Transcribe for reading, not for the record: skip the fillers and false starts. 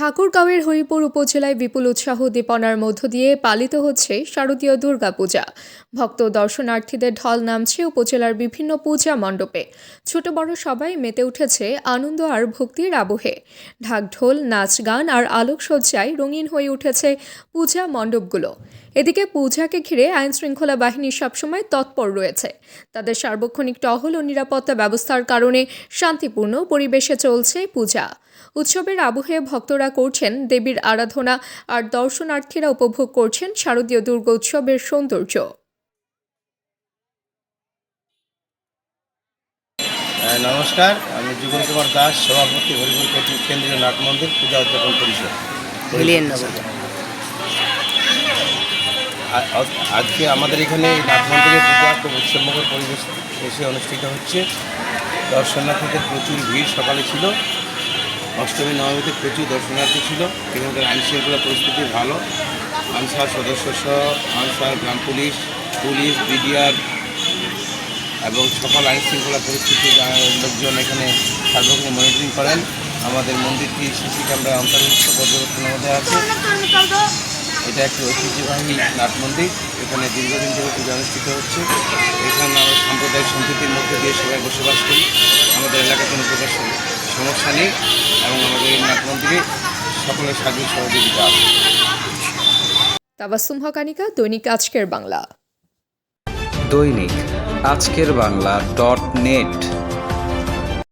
ঠাকুরগাঁওয়ের হরিপুর উপজেলায় বিপুল উৎসাহ উদ্দীপনার মধ্য দিয়ে পালিত হচ্ছে শারদীয় দুর্গাপূজা। ভক্ত দর্শনার্থীদের ঢল নামছে উপজেলার বিভিন্ন পূজা মণ্ডপে। ছোট বড় সবাই মেতে উঠেছে আনন্দ আর ভক্তির আবহে। ঢাকঢোল, নাচ গান আর আলোকসজ্জায় রঙিন হয়ে উঠেছে পূজা মণ্ডপগুলো। এদিকে পূজাকে ঘিরে আইনশৃঙ্খলা বাহিনী সবসময় তৎপর রয়েছে। তাদের সার্বক্ষণিক টহল ও নিরাপত্তা ব্যবস্থার কারণে শান্তিপূর্ণ পরিবেশে চলছে পূজা। উৎসবের আবহে ভক্তরা করছেন দেবীর আরাধনা আর দর্শনার্থীরা উপভোগ করছেন শারদীয় দুর্গোৎসবের সৌন্দর্য। নমস্কার, আমি যুগল কুমার দাস, সভাপতি হরিপুর কেন্দ্রীয় নাট মন্দির পূজা উদযাপন পরিষদ। আজকে আমাদের এখানে নাট মন্দিরের পূজা খুব উৎসবমুখর পরিবেশ এসে অনুষ্ঠিত হচ্ছে। দর্শনার্থীদের প্রচুর ভিড় সকালে ছিল। অষ্টমী নবমীতে প্রচুর দর্শনার্থী ছিল। এখানকার আইনশৃঙ্খলা পরিস্থিতি ভালো। আনসার সদস্য সহ আনসার, গ্রাম পুলিশ, বিডিআর এবং সকল আইনশৃঙ্খলা পরিস্থিতির লোকজন এখানে সার্বক্ষণিক মনিটরিং করেন। আমাদের মন্দিরটি সিসি ক্যামেরায় অন্তর্ভুক্ত পর্যবেক্ষণের মধ্যে আছে। এটা একটি ঐতিহ্যবাহী নাট মন্দির। এখানে দীর্ঘদিন ধরে পূজা অনুষ্ঠিত হচ্ছে। এখানে আমরা সাম্প্রদায়িক সম্প্রীতির মধ্যে দিয়ে সবাই বসবাস করি। আমাদের এলাকায় কোনো প্রকার সমস্যা নেই এবং আমাদের এই নাট মন্দিরে সকলের সার্বিক সহযোগিতা আছে। তাবাসসুম হকানিকা, দৈনিক আজকের বাংলা। দৈনিক আজকের বাংলা .net